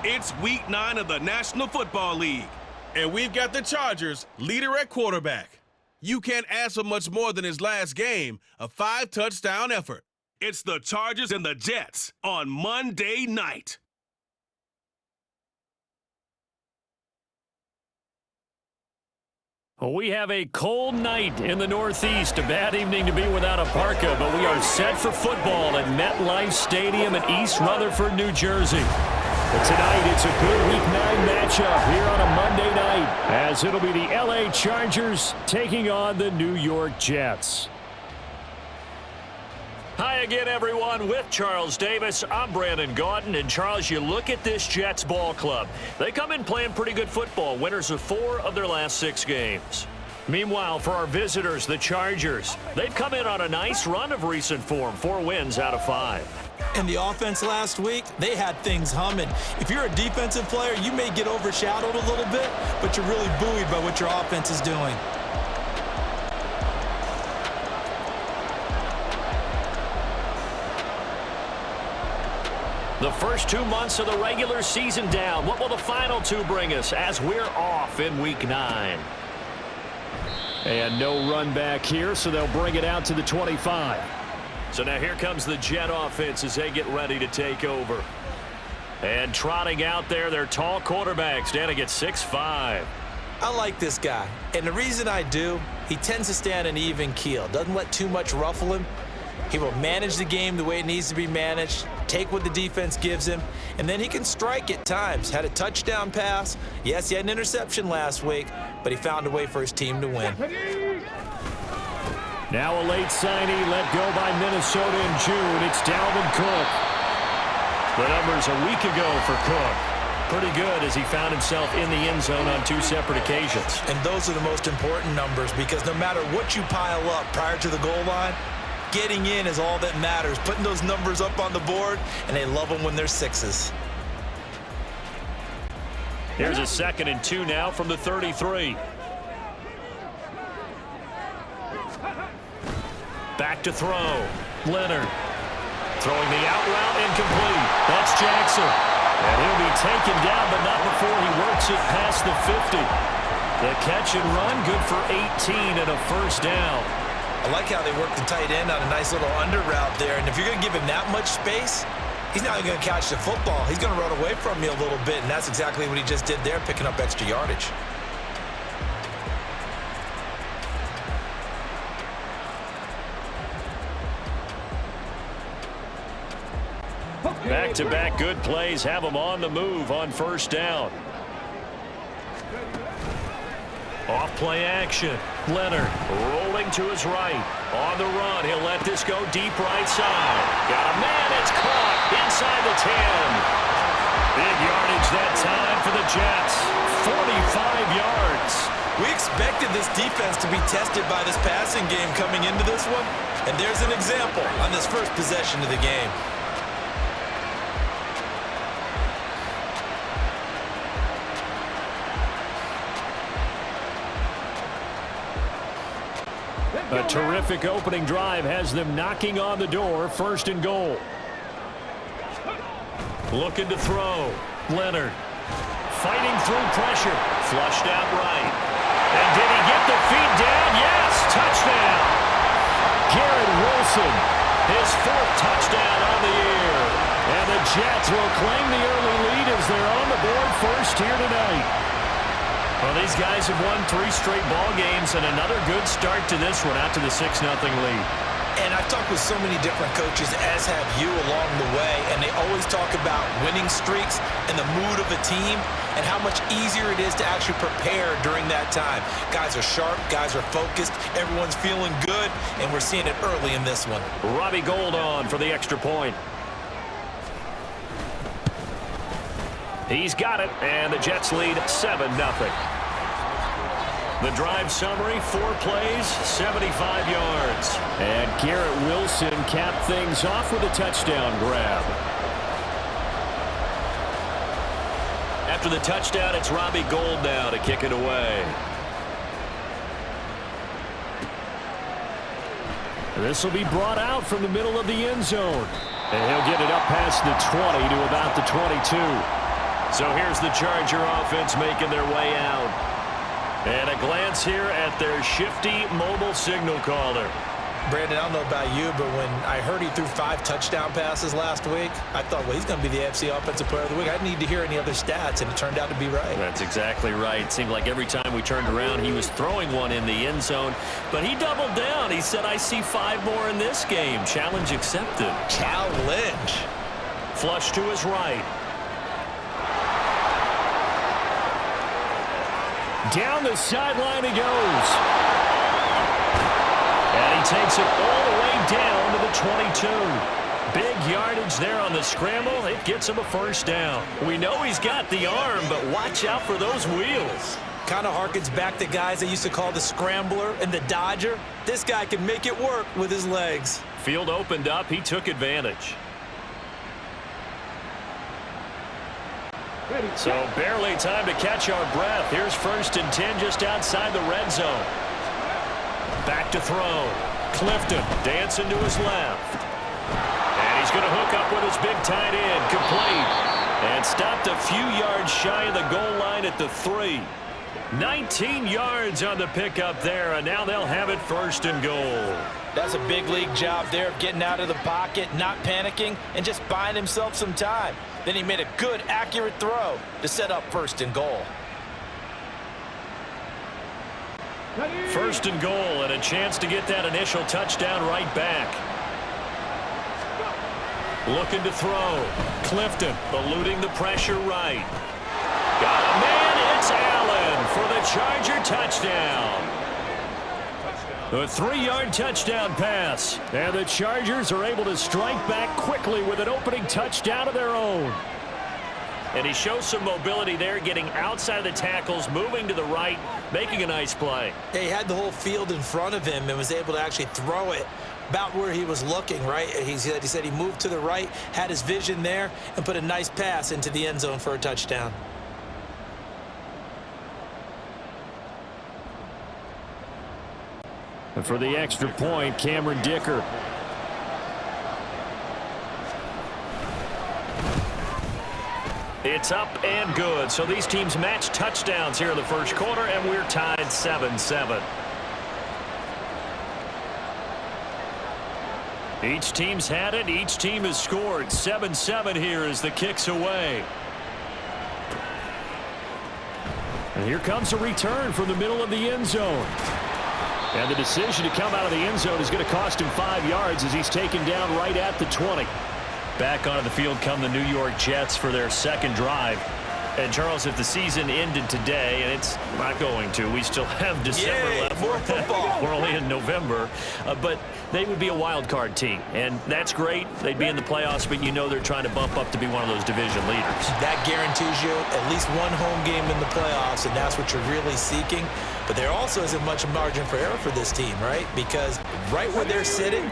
It's Week 9 of the National Football League. And we've got the Chargers, leader at quarterback. You can't ask for much more than his last game, a 5-touchdown effort. It's the Chargers and the Jets on Monday night. We have a cold night in the Northeast. A bad evening to be without a parka, but we are set for football at MetLife Stadium in East Rutherford, New Jersey. But tonight, it's a good Week 9 matchup here on a Monday night, as it'll be the LA Chargers taking on the New York Jets. Hi again, everyone. With Charles Davis, I'm Brandon Gaudin. And Charles, you look at this Jets ball club. They come in playing pretty good football, winners of 4 of their last 6 games. Meanwhile, for our visitors, the Chargers, they've come in on a nice run of recent form, 4 wins out of 5. And the offense last week, they had things humming. If you're a defensive player, you may get overshadowed a little bit, but you're really buoyed by what your offense is doing. The first 2 months of the regular season down. What will the final 2 bring us as we're off in Week 9? And no run back here, so they'll bring it out to the 25. So now here comes the Jet offense as they get ready to take over. And trotting out there, their tall quarterback standing at 6'5". I like this guy, and the reason I do, he tends to stay on an even keel. Doesn't let too much ruffle him. He will manage the game the way it needs to be managed, take what the defense gives him, and then he can strike at times. Had a touchdown pass. Yes, he had an interception last week, but he found a way for his team to win. Now a late signee let go by Minnesota in June. It's Dalvin Cook. The numbers a week ago for Cook. Pretty good as he found himself in the end zone on 2 separate occasions. And those are the most important numbers because no matter what you pile up prior to the goal line, getting in is all that matters. Putting those numbers up on the board, and they love them when they're 6s. Here's a 2nd and 2 now from the 33. Back to throw. Leonard throwing the out route incomplete. That's Jackson. And he'll be taken down, but not before he works it past the 50. The catch and run, good for 18 and a first down. I like how they work the tight end on a nice little under route there. And if you're going to give him that much space, he's not going to catch the football. He's going to run away from you a little bit, and that's exactly what he just did there, picking up extra yardage. Back-to-back good plays have him on the move on first down. Off play action. Leonard rolling to his right. On the run, he'll let this go deep right side. Got a man, it's caught inside the 10. Big yardage that time for the Jets. 45 yards. We expected this defense to be tested by this passing game coming into this one. And there's an example on this first possession of the game. A terrific opening drive has them knocking on the door. 1st and goal. Looking to throw. Leonard fighting through pressure. Flushed out right. And did he get the feet down? Yes! Touchdown! Garrett Wilson, his 4th touchdown on the year. And the Jets will claim the early lead as they're on the board first here tonight. Well, these guys have won 3 straight ball games and another good start to this one out to the 6-0 lead. And I've talked with so many different coaches, as have you along the way, and they always talk about winning streaks and the mood of a team and how much easier it is to actually prepare during that time. Guys are sharp, guys are focused, everyone's feeling good, and we're seeing it early in this one. Robbie Gould on for the extra point. He's got it, and the Jets lead 7-0. The drive summary, 4 plays, 75 yards. And Garrett Wilson capped things off with a touchdown grab. After the touchdown, it's Robbie Gould now to kick it away. This will be brought out from the middle of the end zone. And he'll get it up past the 20 to about the 22. So here's the Charger offense making their way out. And a glance here at their shifty mobile signal caller. Brandon, I don't know about you, but when I heard he threw 5 touchdown passes last week, I thought, well, he's going to be the AFC Offensive Player of the Week. I didn't need to hear any other stats, and it turned out to be right. That's exactly right. It seemed like every time we turned around, he was throwing one in the end zone. But he doubled down. He said, I see 5 more in this game. Challenge accepted. Challenge. Flush to his right. Down the sideline he goes. And he takes it all the way down to the 22. Big yardage there on the scramble. It gets him a first down. We know he's got the arm, but watch out for those wheels. Kind of harkens back to guys they used to call the scrambler and the dodger. This guy can make it work with his legs. Field opened up. He took advantage. So barely time to catch our breath. Here's 1st and 10 just outside the red zone. Back to throw. Clifton dancing to his left. And he's going to hook up with his big tight end. Complete. And stopped a few yards shy of the goal line at the 3. 19 yards on the pickup there, and now they'll have it 1st and goal. That's a big league job there of getting out of the pocket, not panicking, and just buying himself some time. Then he made a good, accurate throw to set up 1st and goal. 1st and goal, and a chance to get that initial touchdown right back. Looking to throw. Clifton eluding the pressure right. Got a man. It's Allen for the Charger touchdown. A 3-yard touchdown pass. And the Chargers are able to strike back quickly with an opening touchdown of their own. And he shows some mobility there, getting outside of the tackles, moving to the right, making a nice play. Yeah, he had the whole field in front of him and was able to actually throw it about where he was looking, right? He said he moved to the right, had his vision there, and put a nice pass into the end zone for a touchdown. And for the extra point, Cameron Dicker. It's up and good. So these teams match touchdowns here in the first quarter, and we're tied 7-7. Each team's had it. Each team has scored. 7-7 here as the kick's away. And here comes a return from the middle of the end zone. And the decision to come out of the end zone is going to cost him 5 yards as he's taken down right at the 20. Back onto the field come the New York Jets for their second drive. And, Charles, if the season ended today, and it's not going to, we still have December left. More football. We're only in November. But they would be a wild card team. And that's great. They'd be in the playoffs, but you know they're trying to bump up to be one of those division leaders. That guarantees you at least one home game in the playoffs, and that's what you're really seeking. But there also isn't much margin for error for this team, right? Because right where they're sitting,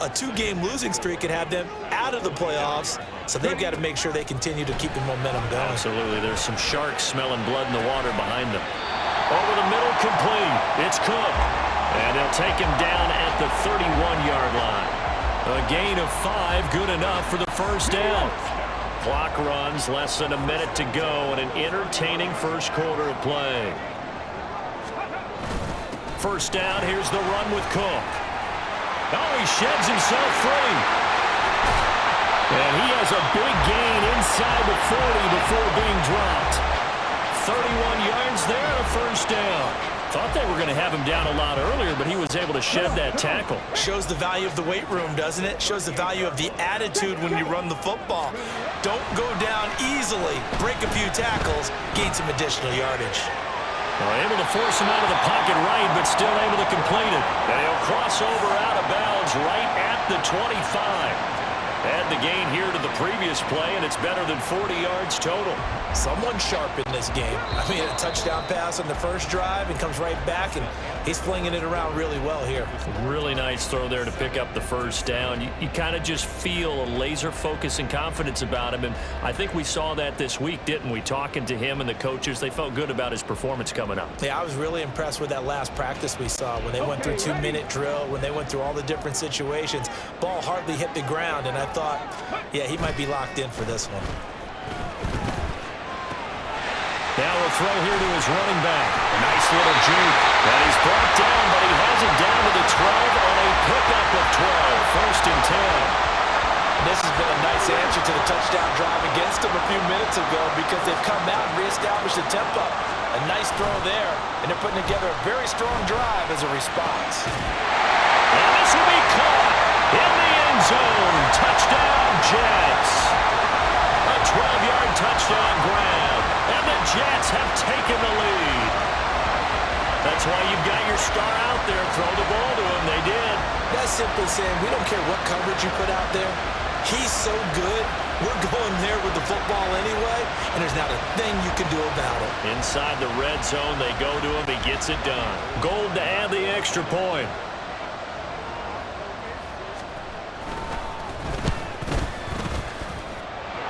a 2-game losing streak could have them out of the playoffs, so they've got to make sure they continue to keep the momentum going. Absolutely. There's some sharks smelling blood in the water behind them. Over the middle, complete. It's Cook. And they'll take him down at the 31-yard line. A gain of 5, good enough for the first down. Clock runs, less than a minute to go, and an entertaining first quarter of play. First down, here's the run with Cook. Oh, he sheds himself free. And he has a big gain inside the 40 before being dropped. 31 yards there, a first down. Thought they were going to have him down a lot earlier, but he was able to shed that tackle. Shows the value of the weight room, doesn't it? Shows the value of the attitude when you run the football. Don't go down easily. Break a few tackles, gain some additional yardage. Well, able to force him out of the pocket right, but still able to complete it. And he'll cross over out of bounds right at the 25. Add the gain here to the previous play, and it's better than 40 yards total. Someone sharp in this game. I mean, a touchdown pass on the first drive and comes right back, and he's flinging it around really well here. Really nice throw there to pick up the first down. You kind of just feel a laser focus and confidence about him, and I think we saw that this week, didn't we? Talking to him and the coaches, they felt good about his performance coming up. Yeah, I was really impressed with that last practice we saw when they went through 2-minute drill, when they went through all the different situations. Ball hardly hit the ground, and I thought, yeah, he might be locked in for this one. Now we'll throw here to his running back. A nice little juke. And he's brought down, but he has it down to the 12 on a pickup of 12. First and 10. This has been a nice answer to the touchdown drive against them a few minutes ago because they've come out and reestablished the tempo. A nice throw there, and they're putting together a very strong drive as a response. And this will be caught in the end zone. Touchdown, Jets. A 12-yard touchdown grab, and the Jets have taken the lead. That's why you've got your star out there. Throw the ball to him. They did. That's simply saying we don't care what coverage you put out there. He's so good, we're going there with the football anyway, and there's not a thing you can do about it. Inside the red zone, they go to him. He gets it done. Gold to add the extra point.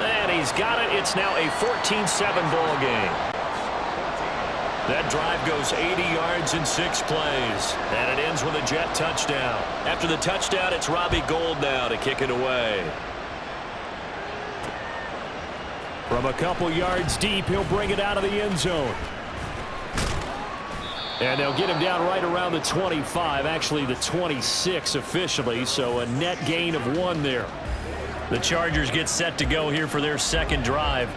And he's got it. It's now a 14-7 ball game. That drive goes 80 yards in 6 plays. And it ends with a Jet touchdown. After the touchdown, it's Robbie Gould now to kick it away. From a couple yards deep, he'll bring it out of the end zone. And they'll get him down right around the 25, actually the 26 officially, so a net gain of 1 there. The Chargers get set to go here for their second drive.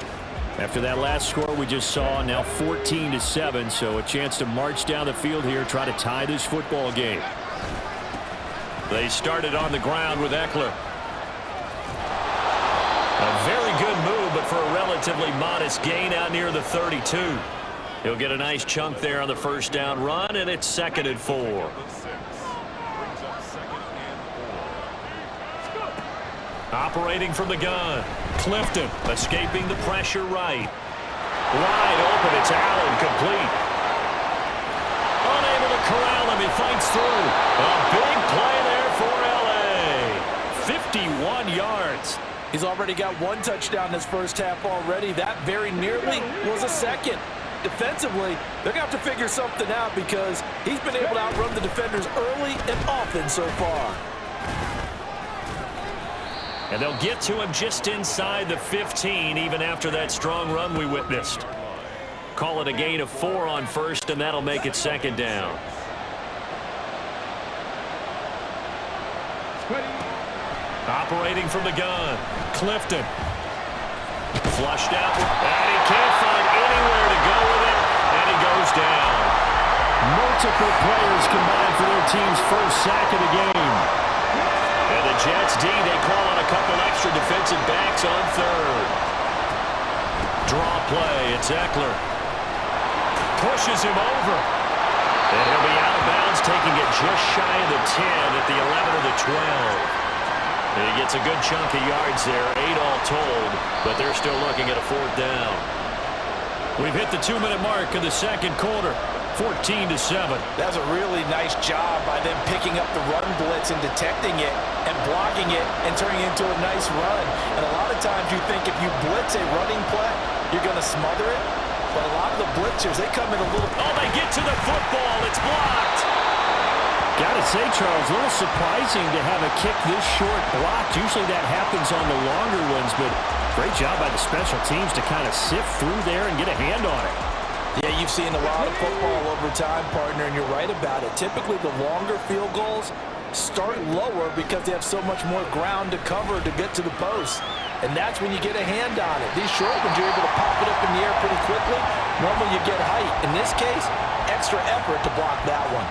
After that last score we just saw, now 14-7, so a chance to march down the field here, try to tie this football game. They started on the ground with Eckler. A very good move, but for a relatively modest gain out near the 32. He'll get a nice chunk there on the first down run, and it's 2nd and 4. Operating from the gun. Clifton escaping the pressure right. Wide open. It's Allen complete. Unable to corral him. He fights through. A big play there for L.A. 51 yards. He's already got 1 touchdown in his first half already. That very nearly was a second. Defensively, they're going to have to figure something out because he's been able to outrun the defenders early and often so far. And they'll get to him just inside the 15, even after that strong run we witnessed. Call it a gain of 4 on first, and that'll make it 2nd down. Operating from the gun. Clifton. Flushed out. And he can't find anywhere to go with it, and he goes down. Multiple players combined for their team's first sack of the game. And the Jets D, they call on a couple extra defensive backs on third. Draw play, it's Eckler. Pushes him over. And he'll be out of bounds, taking it just shy of the 10 at the 11 or the 12. And he gets a good chunk of yards there, 8 all told, but they're still looking at a 4th down. We've hit the 2-minute mark of the second quarter. 14-7. That was a really nice job by them picking up the run blitz and detecting it and blocking it and turning it into a nice run. And a lot of times you think if you blitz a running play, you're going to smother it. But a lot of the blitzers, they come in a little... Oh, they get to the football. It's blocked. Got to say, Charles, a little surprising to have a kick this short blocked. Usually that happens on the longer ones, but great job by the special teams to kind of sift through there and get a hand on it. Yeah, you've seen a lot of football over time, partner, and you're right about it. Typically, the longer field goals start lower because they have so much more ground to cover to get to the post. And that's when you get a hand on it. These short ones, you're able to pop it up in the air pretty quickly. Normally, you get height. In this case, extra effort to block that one.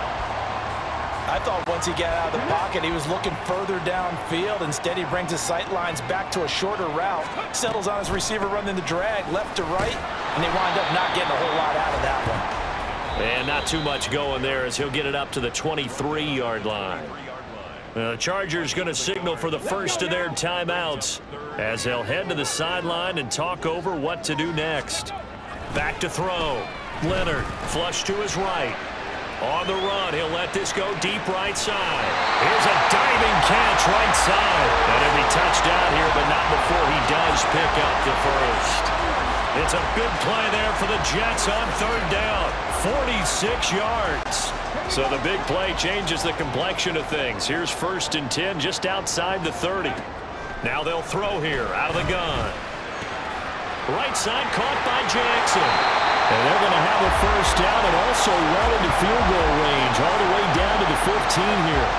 I thought once he got out of the pocket, he was looking further downfield. Instead, he brings his sight lines back to a shorter route, settles on his receiver running the drag left to right, and they wind up not getting a whole lot out of that one. And not too much going there as he'll get it up to the 23-yard line. The Chargers going to signal for the first of their timeouts as they'll head to the sideline and talk over what to do next. Back to throw. Leonard flush to his right. On the run, he'll let this go deep right side. Here's a diving catch right side. And he'll be touched out here, but not before he does pick up the first. It's a big play there for the Jets on 3rd down. 46 yards. So the big play changes the complexion of things. Here's 1st and 10 just outside the 30. Now they'll throw here out of the gun. Right side caught by Jackson. And they're going to have a first down and also well into field goal range, all the way down to the 15 here.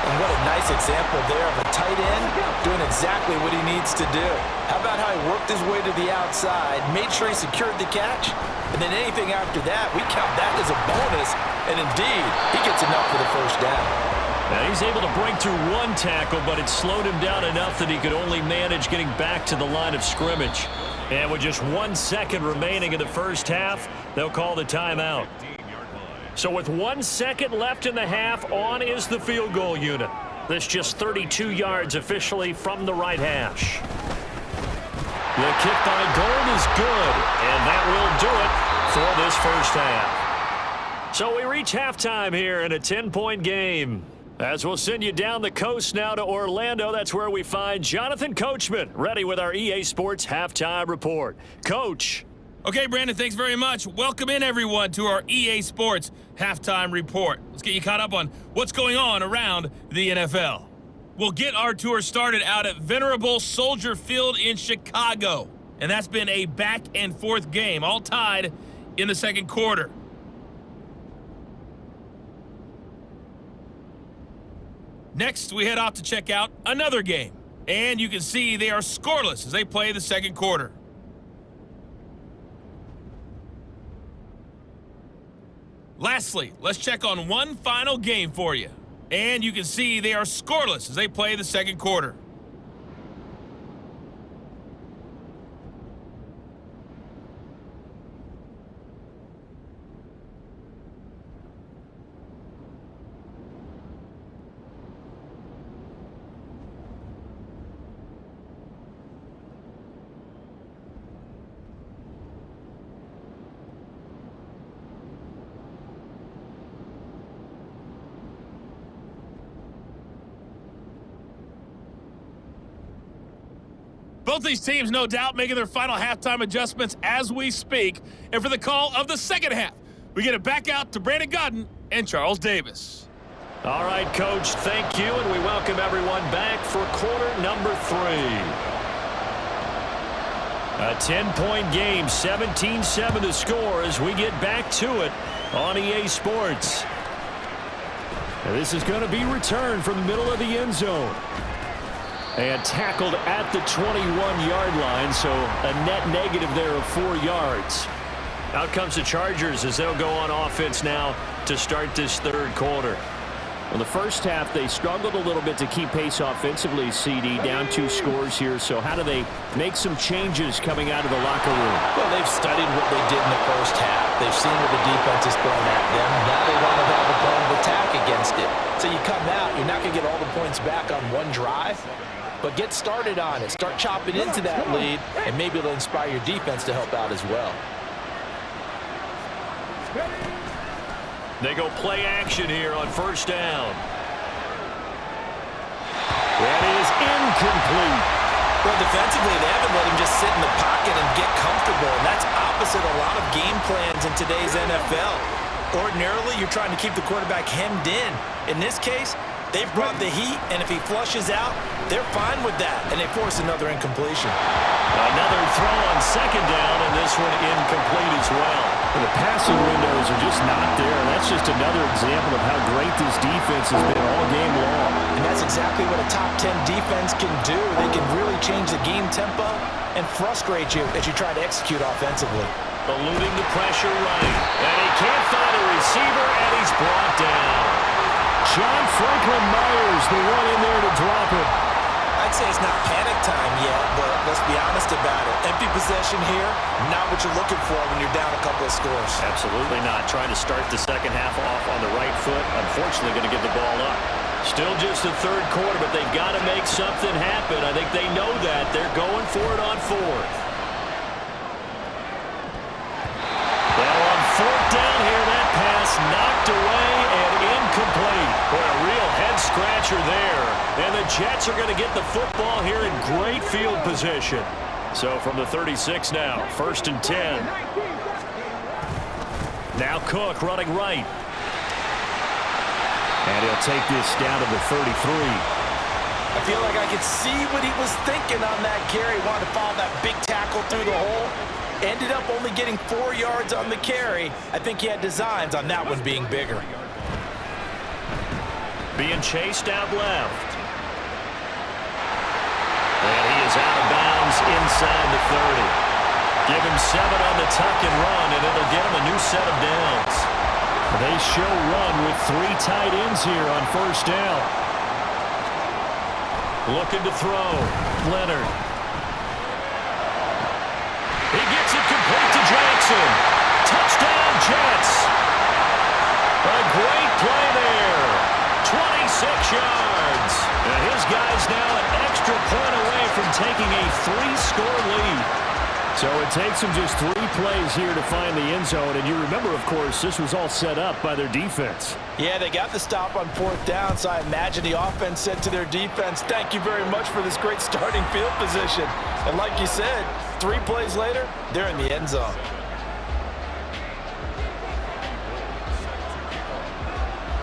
And what a nice example there of a tight end doing exactly what he needs to do. How about how he worked his way to the outside, made sure he secured the catch, and then anything after that, we count that as a bonus. And indeed, he gets enough for the first down. Now he's able to break through one tackle, but it slowed him down enough that he could only manage getting back to the line of scrimmage. And with just 1 second remaining in the first half, they'll call the timeout. So with 1 second left in the half, on is the field goal unit. That's just 32 yards officially from the right hash. The kick by Gold is good, and that will do it for this first half. So we reach halftime here in a 10-point game. As we'll send you down the coast now to Orlando, that's where we find Jonathan Coachman, ready with our EA Sports Halftime Report. Coach. Okay, Brandon, thanks very much. Welcome in, everyone, to our EA Sports Halftime Report. Let's get you caught up on what's going on around the NFL. We'll get our tour started out at Venerable Soldier Field in Chicago. And that's been a back-and-forth game, all tied in the second quarter. Next, we head off to check out another game. And you can see they are scoreless as they play the second quarter. Lastly, let's check on one final game for you. And you can see they are scoreless as they play the second quarter. Both these teams, no doubt, making their final halftime adjustments as we speak. And for the call of the second half, we get it back out to Brandon Godden and Charles Davis. All right, Coach, thank you, and we welcome everyone back for quarter number 3. A 10-point game, 17-7 to score as we get back to it on EA Sports. And this is going to be returned from the middle of the end zone. And tackled at the 21-yard line, so a net negative there of 4 yards. Out comes the Chargers as they'll go on offense now to start this third quarter. Well, the first half, they struggled a little bit to keep pace offensively, CD, down 2 scores here. So how do they make some changes coming out of the locker room? Well, they've studied what they did in the first half. They've seen what the defense is throwing at them. Now they want to have a plan of attack against it. So you come out, you're not going to get all the points back on one drive, but get started on it. Start chopping into that lead, and maybe it'll inspire your defense to help out as well. They go play action here on first down. That is incomplete. Well, defensively, they haven't let him just sit in the pocket and get comfortable, and that's opposite a lot of game plans in today's NFL. Ordinarily, you're trying to keep the quarterback hemmed in. In this case, they've brought the heat, and if he flushes out, they're fine with that, and they force another incompletion. Another throw on second down, and this one incomplete as well. The passing windows are just not there, and that's just another example of how great this defense has been all game long. And that's exactly what a top 10 defense can do. They can really change the game tempo and frustrate you as you try to execute offensively. Eluding the pressure right, and he can't find a receiver, and he's brought down. John Franklin Myers, the one in there to drop it. I'd say it's not panic time yet, but let's be honest about it. Empty possession here, not what you're looking for when you're down a couple of scores. Absolutely not. Trying to start the second half off on the right foot. Unfortunately, going to give the ball up. Still just the third quarter, but they've got to make something happen. I think they know that. They're going for it on fourth. Well, on fourth down here, that pass knocked away and incomplete. Boy, a real head-scratcher there. And the Jets are going to get the football here in great field position. So from the 36 now, 1st and 10. Now Cook running right. And he'll take this down to the 33. I feel like I could see what he was thinking on that carry. Wanted to follow that big tackle through the hole. Ended up only getting 4 yards on the carry. I think he had designs on that one being bigger. Being chased out left. And he is out of bounds inside the 30. Give him 7 on the tuck and run, and it'll get him a new set of downs. They show run with 3 tight ends here on first down. Looking to throw. Leonard. He gets it complete to Jackson. Touchdown, Jets. A great play there. 26 yards. And his guy's now an extra point away from taking a 3-score lead. So it takes them just 3 plays here to find the end zone. And you remember, of course, this was all set up by their defense. Yeah, they got the stop on 4th down, so I imagine the offense said to their defense, thank you very much for this great starting field position. And like you said, 3 plays later, they're in the end zone.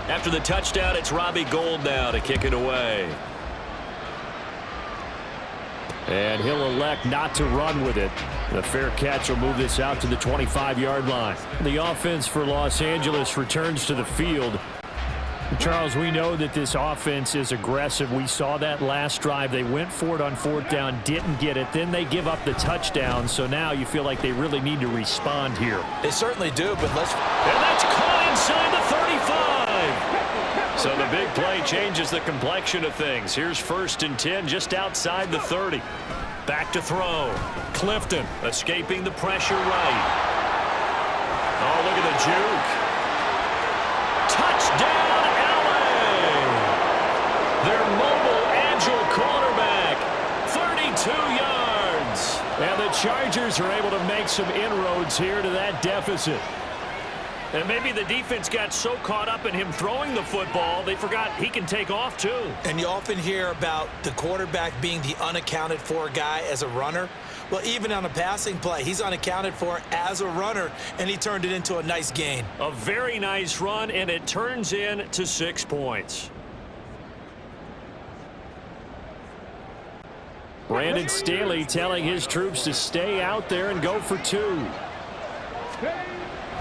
After the touchdown, it's Robbie Gould now to kick it away. And he'll elect not to run with it. The fair catch will move this out to the 25-yard line. The offense for Los Angeles returns to the field. Charles, we know that this offense is aggressive. We saw that last drive. They went for it on 4th down, didn't get it. Then they give up the touchdown. So now you feel like they really need to respond here. They certainly do, but let's... And that's caught inside the 35. So the big play changes the complexion of things. Here's 1st and 10 just outside the 30. Back to throw. Clifton escaping the pressure right. Oh, look at the juke. Touchdown, LA! Their mobile, agile quarterback. 32 yards. And the Chargers are able to make some inroads here to that deficit. And maybe the defense got so caught up in him throwing the football, they forgot he can take off too. And you often hear about the quarterback being the unaccounted for guy as a runner. Well, even on a passing play, he's unaccounted for as a runner, and he turned it into a nice gain. A very nice run, and it turns in to 6 points. Brandon Staley telling his troops to stay out there and go for 2.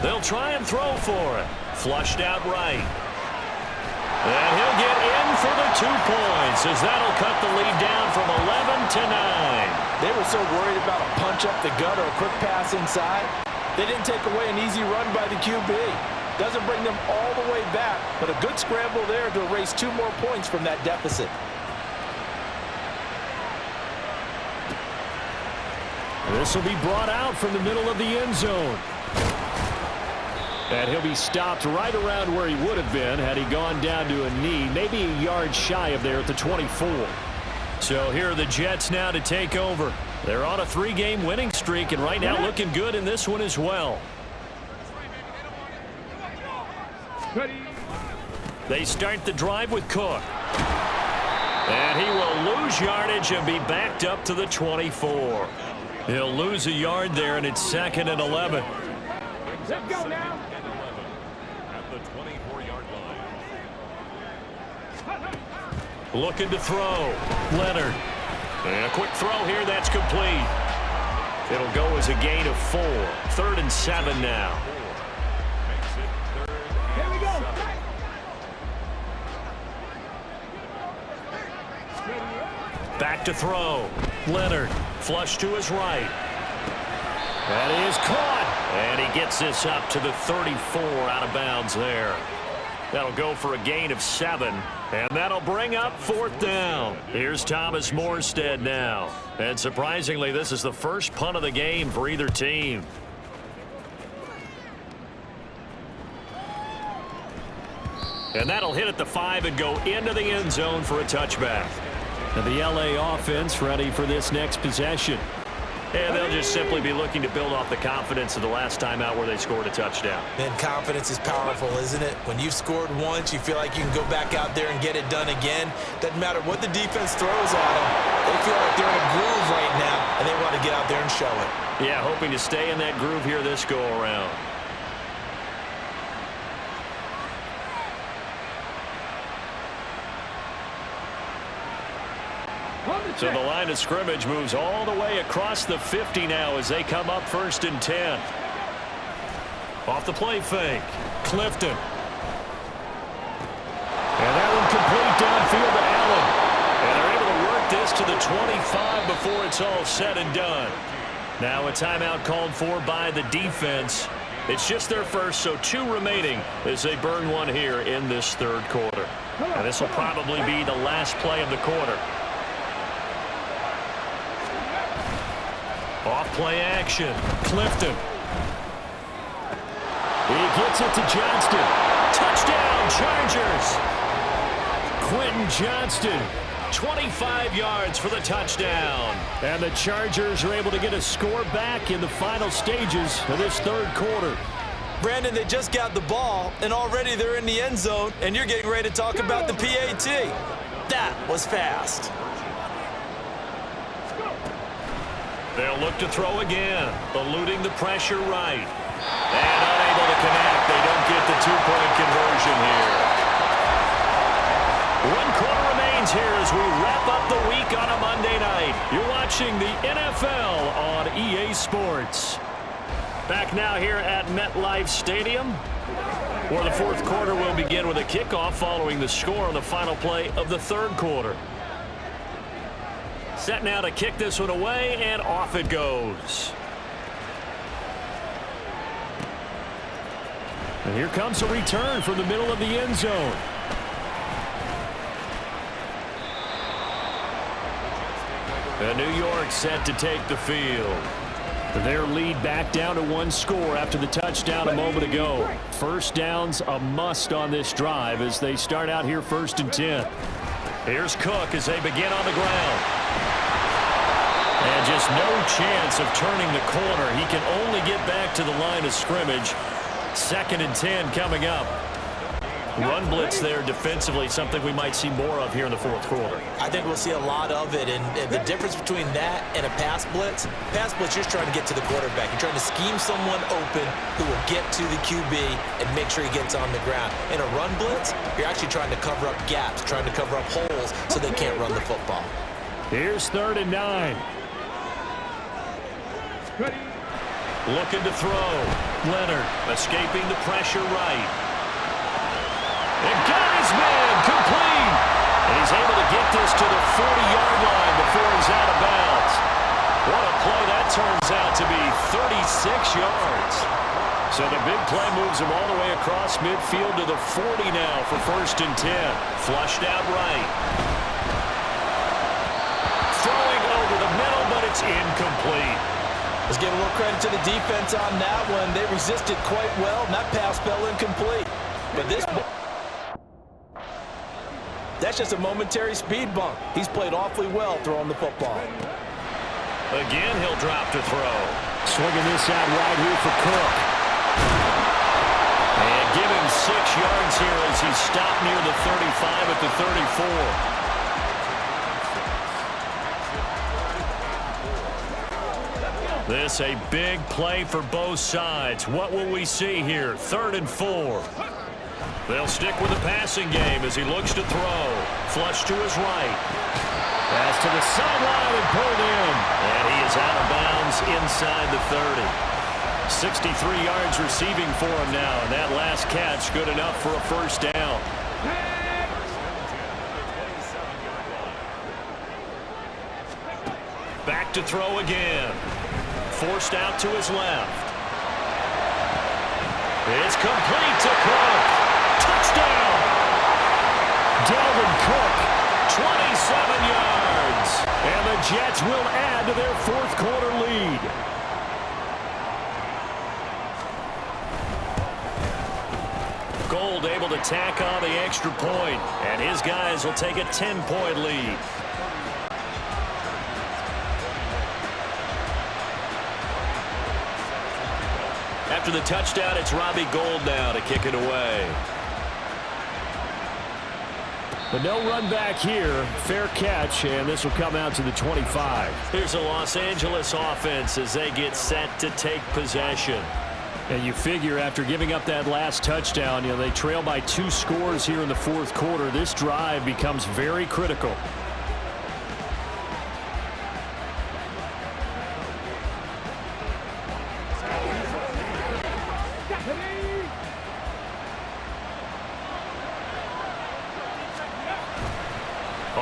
They'll try and throw for it. Flushed out right. And he'll get in for the 2 points as that'll cut the lead down from 11 to 9. They were so worried about a punch up the gut or a quick pass inside, they didn't take away an easy run by the QB. Doesn't bring them all the way back, but a good scramble there to erase 2 more points from that deficit. This will be brought out from the middle of the end zone. And he'll be stopped right around where he would have been had he gone down to a knee, maybe a yard shy of there at the 24. So here are the Jets now to take over. They're on a 3-game winning streak, and right now looking good in this one as well. They start the drive with Cook. And he will lose yardage and be backed up to the 24. He'll lose a yard there, and it's 2nd and 11. Let's go now. At the 24-yard line. Looking to throw. Leonard. And a quick throw here. That's complete. It'll go as a gain of 4. 3rd and 7 now. Here we go. Back to throw. Leonard. Flush to his right. That is caught. And he gets this up to the 34 out of bounds there. That'll go for a gain of 7. And that'll bring up 4th down. Here's Thomas Morstead now. And surprisingly, this is the first punt of the game for either team. And that'll hit at the 5 and go into the end zone for a touchback. And the LA offense ready for this next possession. And they'll just simply be looking to build off the confidence of the last time out where they scored a touchdown. Man, confidence is powerful, isn't it? When you've scored once, you feel like you can go back out there and get it done again. Doesn't matter what the defense throws at them. They feel like they're in a groove right now, and they want to get out there and show it. Yeah, hoping to stay in that groove here this go-around. Hold So the line of scrimmage moves all the way across the 50 now as they come up 1st and 10. Off the play fake. Clifton. And that one complete downfield to Allen. And they're able to work this to the 25 before it's all said and done. Now a timeout called for by the defense. It's just their first, so 2 remaining as they burn one here in this 3rd quarter. And this will probably be the last play of the quarter. Off play action. Clifton. He gets it to Johnston. Touchdown, Chargers. Quentin Johnston, 25 yards for the touchdown. And the Chargers are able to get a score back in the final stages of this 3rd quarter. Brandon, they just got the ball, and already they're in the end zone, and you're getting ready to talk about the PAT. That was fast. They'll look to throw again, eluding the pressure right. And unable to connect. They don't get the 2-point conversion here. 1 quarter remains here as we wrap up the week on a Monday night. You're watching the NFL on EA Sports. Back now here at MetLife Stadium, where the 4th quarter will begin with a kickoff following the score on the final play of the 3rd quarter. Set now to kick this one away, and off it goes. And here comes a return from the middle of the end zone. And New York set to take the field. Their lead back down to 1 score after the touchdown a moment ago. First down's a must on this drive as they start out here 1st and 10. Here's Cook as they begin on the ground. And just no chance of turning the corner. He can only get back to the line of scrimmage. 2nd and 10 coming up. Run blitz there defensively, something we might see more of here in the 4th quarter. I think we'll see a lot of it, and the difference between that and a pass blitz, you're just trying to get to the quarterback. You're trying to scheme someone open who will get to the QB and make sure he gets on the ground. In a run blitz, you're actually trying to cover up gaps, trying to cover up holes so they can't run the football. Here's 3rd and 9. Looking to throw. Leonard escaping the pressure right. And got his man complete. And he's able to get this to the 40-yard line before he's out of bounds. What a play that turns out to be, 36 yards. So the big play moves him all the way across midfield to the 40 now for 1st and 10. Flushed out right. Throwing over the middle, but it's incomplete. Let's give a little credit to the defense on that one. They resisted quite well, and that pass fell incomplete. But that's just a momentary speed bump. He's played awfully well throwing the football. Again, he'll drop to throw. Swinging this out right here for Cook. And give him 6 yards here as he stopped near the 35 at the 34. This a big play for both sides. What will we see here? 3rd and 4. They'll stick with the passing game as he looks to throw. Flush to his right. Pass to the sideline and pulled in. And he is out of bounds inside the 30. 63 yards receiving for him now. And that last catch good enough for a 1st down. Back to throw again. Forced out to his left. It's complete to Cook. Touchdown! Dalvin Cook, 27 yards. and the Jets will add to their 4th quarter lead. Gold able to tack on the extra point, and his guys will take a 10-point lead. After the touchdown, it's Robbie Gould now to kick it away. But no run back here. Fair catch, and this will come out to the 25. Here's the Los Angeles offense as they get set to take possession. And you figure after giving up that last touchdown, they trail by 2 scores here in the 4th quarter. This drive becomes very critical.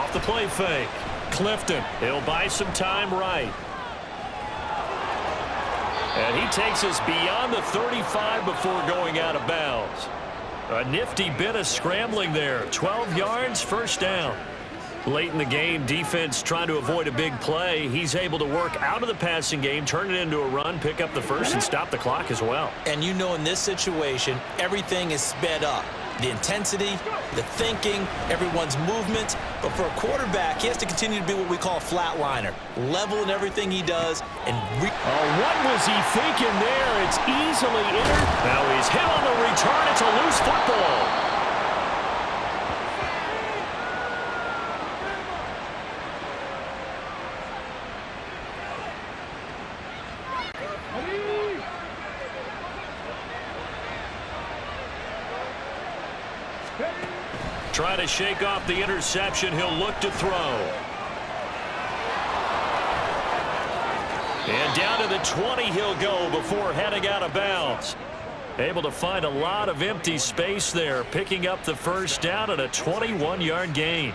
off the play fake. Clifton, he'll buy some time right. And he takes us beyond the 35 before going out of bounds. A nifty bit of scrambling there. 12 yards, first down. Late in the game, defense trying to avoid a big play. He's able to work out of the passing game, turn it into a run, pick up the first, and stop the clock as well. And you know in this situation, everything is sped up. The intensity, the thinking, everyone's movement. But for a quarterback, he has to continue to be what we call a flatliner. Level in everything he does. And what was he thinking there? It's easily entered. Now he's hit on the return. It's a loose football. Trying to shake off the interception. He'll look to throw. And down to the 20 he'll go before heading out of bounds. Able to find a lot of empty space there, picking up the first down at a 21-yard gain.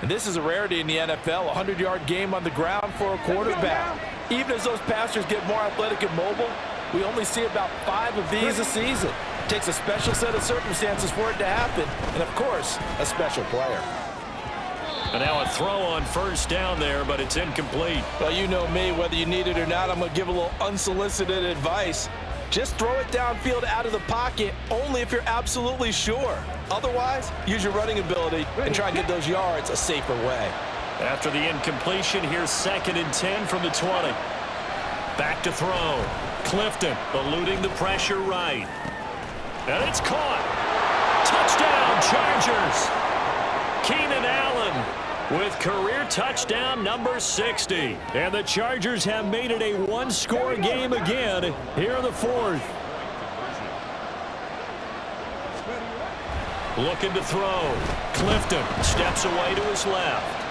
And this is a rarity in the NFL, a 100-yard game on the ground for a quarterback. Even as those passers get more athletic and mobile, we only see about 5 of these a season. It takes a special set of circumstances for it to happen, and of course, a special player. And now a throw on first down there, but it's incomplete. Well, you know me, whether you need it or not, I'm going to give a little unsolicited advice. Just throw it downfield out of the pocket only if you're absolutely sure. Otherwise, use your running ability and try and get those yards a safer way. After the incompletion, here's 2nd and 10 from the 20. Back to throw. Clifton eluding the pressure right. And it's caught. Touchdown, Chargers. Keenan Allen with career touchdown number 60. And the Chargers have made it a one-score game again here in the 4th. Looking to throw. Clifton steps away to his left.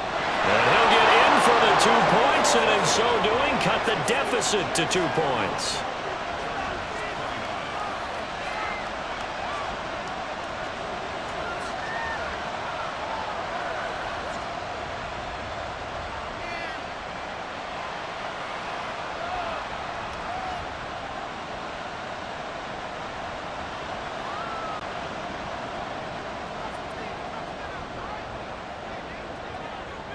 And he'll get in for the 2 points, and in so doing, cut the deficit to 2 points.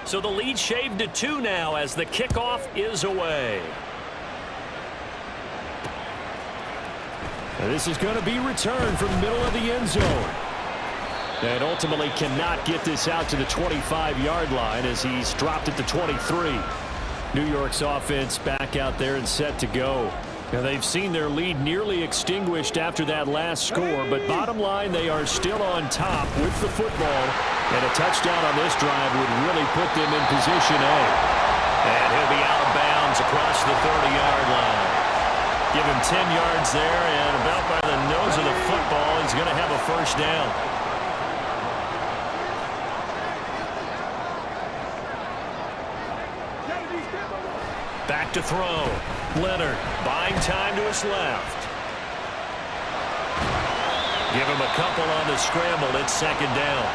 So the lead shaved to 2 now as the kickoff is away. And this is going to be returned from the middle of the end zone. And ultimately cannot get this out to the 25-yard line as he's dropped at the 23. New York's offense back out there and set to go. Now they've seen their lead nearly extinguished after that last score, but bottom line, they are still on top with the football, and a touchdown on this drive would really put them in position A. And he'll be out of bounds across the 30-yard line. Give him 10 yards there, and about by the nose of the football, he's going to have a first down. Back to throw. Leonard buying time to his left. Give him a couple on the scramble. It's 2nd down.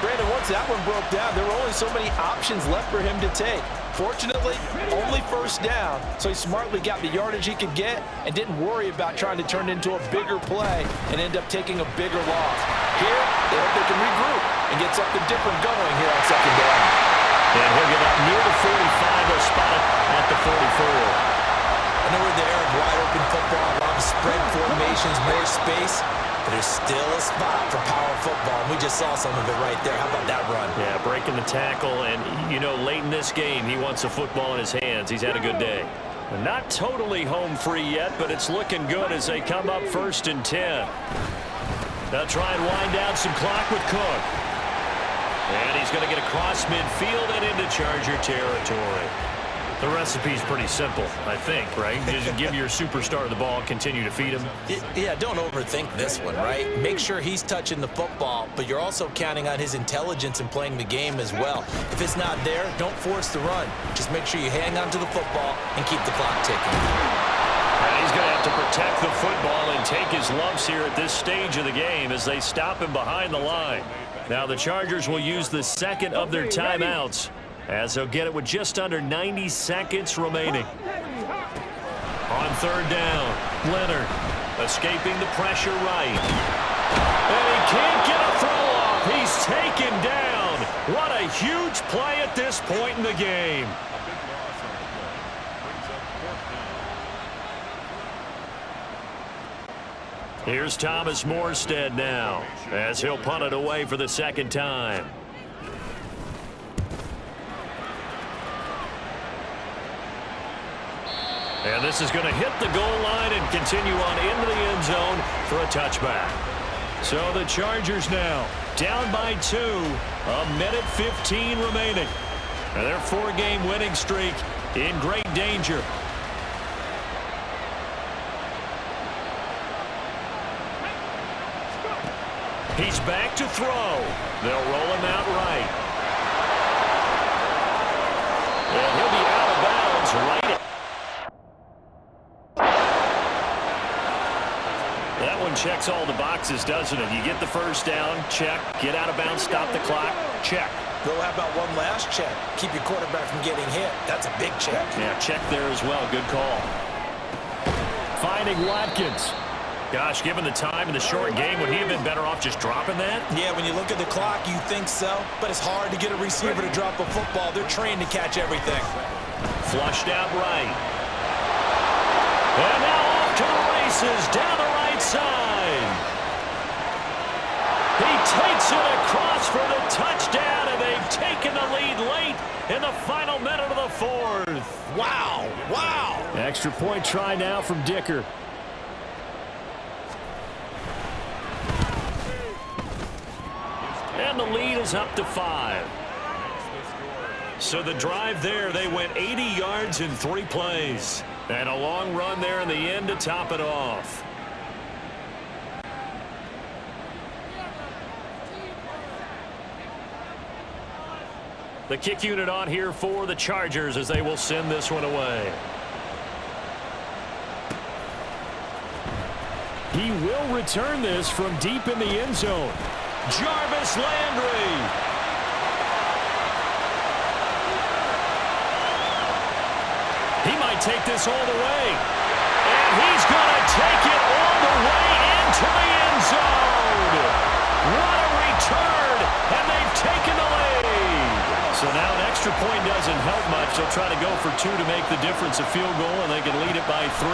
Brandon, once that one broke down, there were only so many options left for him to take. Fortunately, only first down, so he smartly got the yardage he could get and didn't worry about trying to turn it into a bigger play and end up taking a bigger loss. Here, they hope they can regroup and get something different going here on 2nd down. And he'll get up near the 45. They'll spot it at the 44. I know we're there, wide open football, a lot of spread formations, more space, but there's still a spot for power football, and we just saw some of it right there. How about that run? Yeah, breaking the tackle, and, you know, late in this game, he wants the football in his hands. He's had a good day. Not totally home free yet, but it's looking good as they come up 1st and 10. They'll try and wind down some clock with Cook. And he's going to get across midfield and into Charger territory. The recipe's pretty simple, I think, right? Just give your superstar the ball, continue to feed him. Yeah, don't overthink this one, right? Make sure he's touching the football, but you're also counting on his intelligence in playing the game as well. If it's not there, don't force the run. Just make sure you hang on to the football and keep the clock ticking. And he's going going to have to protect the football and take his lumps here at this stage of the game as they stop him behind the line. Now the Chargers will use the second of their timeouts as they'll get it with just under 90 seconds remaining. On third down, Leonard escaping the pressure right. And he can't get a throw off. He's taken down. What a huge play at this point in the game. Here's Thomas Morstead now as he'll punt it away for the second time. And this is going to hit the goal line and continue on into the end zone for a touchback. So the Chargers now down by 2, a minute 15 remaining. And their 4-game winning streak in great danger. He's back to throw. They'll roll him out right. And he'll be out of bounds right. That one checks all the boxes, doesn't it? You get the first down, check. Get out of bounds, stop the clock, check. Well, how about one last check? Keep your quarterback from getting hit. That's a big check. Yeah, check there as well. Good call. Finding Watkins. Gosh, given the time in the short game, would he have been better off just dropping that? Yeah, when you look at the clock, you think so. But it's hard to get a receiver to drop a football. They're trained to catch everything. Flushed out right. And now off to the races down the right side. He takes it across for the touchdown, and they've taken the lead late in the final minute of the fourth. Wow, wow. Extra point try now from Dicker. And the lead is up to 5. So the drive there, they went 80 yards in 3 plays. And a long run there in the end to top it off. The kick unit on here for the Chargers as they will send this one away. He will return this from deep in the end zone. Jarvis Landry. He might take this all the way. And he's going to take it all the way into the end zone. What a return. And they've taken the lead. So now an extra point doesn't help much. They'll try to go for 2 to make the difference a field goal, and they can lead it by 3.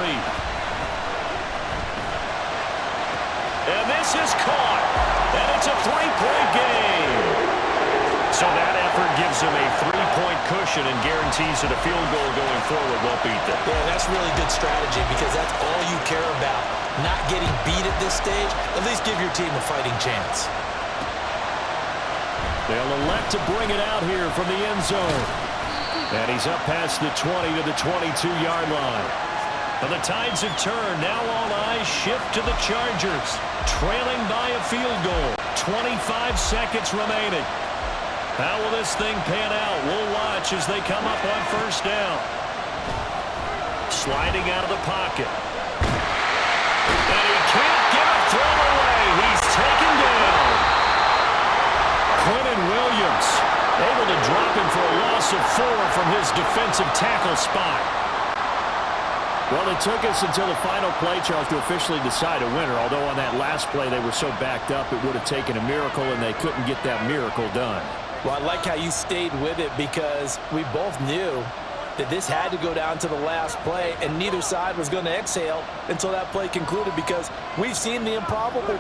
And this is caught. And it's a 3-point game. So that effort gives them a 3-point cushion and guarantees that a field goal going forward won't beat them. Yeah, that's really good strategy because that's all you care about. Not getting beat at this stage. At least give your team a fighting chance. They'll elect to bring it out here from the end zone. And he's up past the 20 to the 22-yard line. And the tides have turned. Now all eyes shift to the Chargers. Trailing by a field goal. 25 seconds remaining. How will this thing pan out? We'll watch as they come up on first down. Sliding out of the pocket. And he can't get a throw away. He's taken down. Quentin Williams able to drop him for a loss of 4 from his defensive tackle spot. Well, it took us until the final play, Charles, to officially decide a winner. Although on that last play they were so backed up it would have taken a miracle, and they couldn't get that miracle done. Well, I like how you stayed with it because we both knew that this had to go down to the last play, and neither side was going to exhale until that play concluded because we've seen the improbable.